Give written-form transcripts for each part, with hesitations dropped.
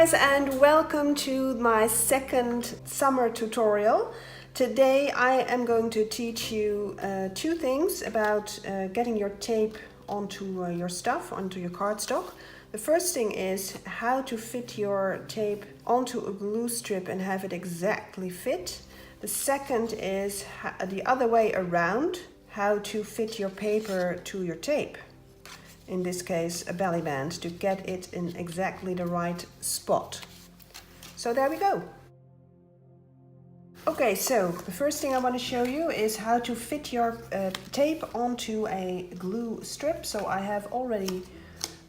guys, and welcome to my second summer tutorial. Today I am going to teach you two things about getting your tape onto your stuff, onto your cardstock. The first thing is how to fit your tape onto a glue strip and have it exactly fit. The second is the other way around, how to fit your paper to your tape. In this case, a belly band, to get it in exactly the right spot. So there we go. Okay, so the first thing I want to show you is how to fit your tape onto a glue strip. So I already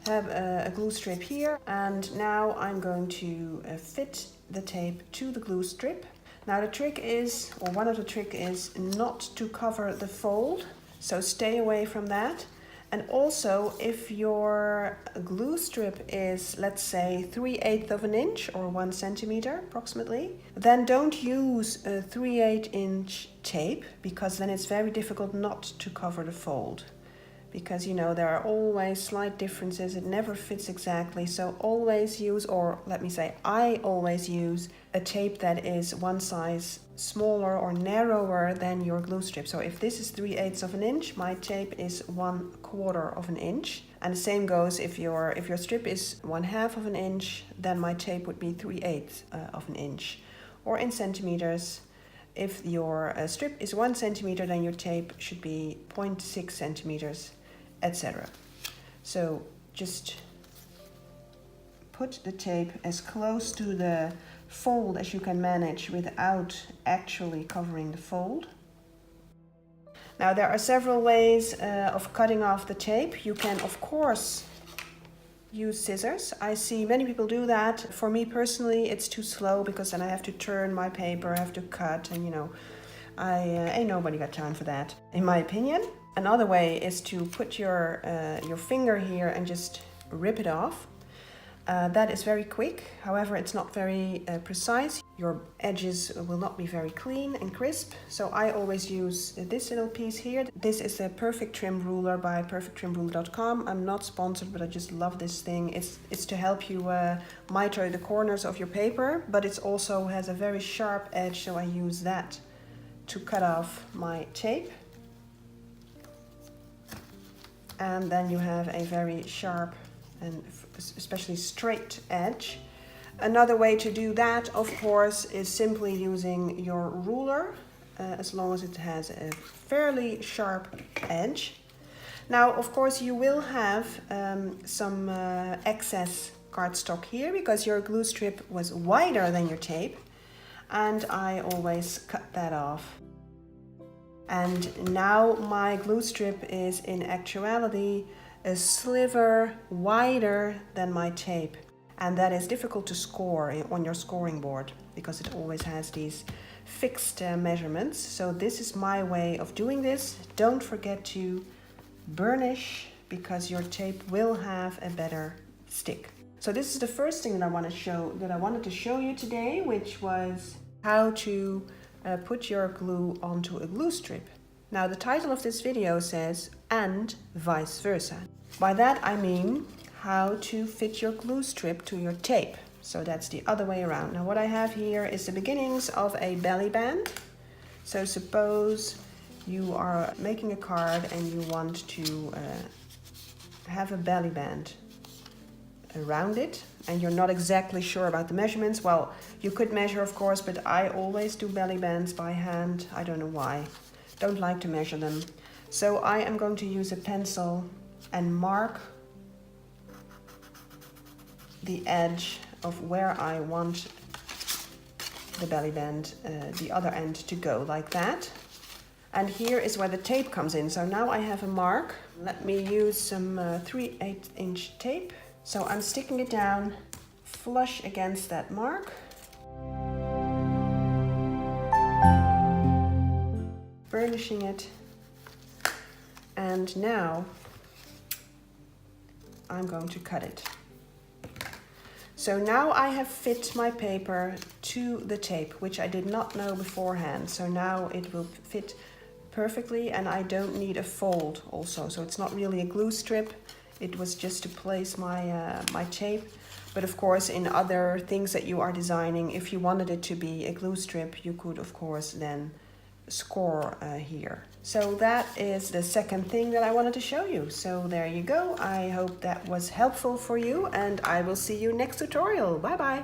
have a glue strip here, and now I'm going to fit the tape to the glue strip. Now the trick is, or one of the tricks is not to cover the fold, so stay away from that. And also, if your glue strip is, let's say, 3/8 of an inch or 1 centimeter approximately, then don't use a 3/8 inch tape, because then it's very difficult not to cover the fold. Because, you know, there are always slight differences, it never fits exactly. So always use, or let me say, I always use a tape that is one size smaller or narrower than your glue strip. So if this is 3/8 of an inch, my tape is 1/4 of an inch. And the same goes if your strip is 1/2 of an inch, then my tape would be 3/8 of an inch. Or in centimeters, if your strip is 1 centimeter, then your tape should be 0.6 centimeters, etc. So just put the tape as close to the fold as you can manage without actually covering the fold. Now there are several ways of cutting off the tape. You can of course use scissors. I see many people do that. For me personally, it's too slow, because then I have to turn my paper, I have to cut, and you know, ain't nobody got time for that, in my opinion. Another way is to put your finger here and just rip it off. That is very quick, however it's not very precise. Your edges will not be very clean and crisp, so I always use this little piece here. This is a perfect trim ruler by perfecttrimruler.com. I'm not sponsored, but I just love this thing. It's to help you miter the corners of your paper, but it also has a very sharp edge, so I use that to cut off my tape. And then you have a very sharp and especially straight edge. Another way to do that, of course, is simply using your ruler, as long as it has a fairly sharp edge. Now, of course, you will have some excess cardstock here, because your glue strip was wider than your tape, and I always cut that off. And now my glue strip is in actuality a sliver wider than my tape, and that is difficult to score on your scoring board, because it always has these fixed measurements. So this is my way of doing this. Don't forget to burnish, because your tape will have a better stick. So this is the first thing that I wanted to show you today, which was how to put your glue onto a glue strip. Now the title of this video says, and vice versa. By that I mean how to fit your glue strip to your tape. So that's the other way around. Now what I have here is the beginnings of a belly band. So suppose you are making a card and you want to have a belly band around it, and you're not exactly sure about the measurements. Well, you could measure, of course, but I always do belly bands by hand. I don't know why. Don't like to measure them. So I am going to use a pencil and mark the edge of where I want the belly band, the other end, to go, like that. And here is where the tape comes in. So now I have a mark. Let me use some 3/8 inch tape. So I'm sticking it down flush against that mark. Burnishing it. And now I'm going to cut it. So now I have fit my paper to the tape, which I did not know beforehand. So now it will fit perfectly, and I don't need a fold also. So it's not really a glue strip. It was just to place my tape But of course, in other things that you are designing, if you wanted it to be a glue strip, you could of course then score here. So that is the second thing that I wanted to show you. So there you go. I hope that was helpful for you, and I will see you next tutorial. Bye bye.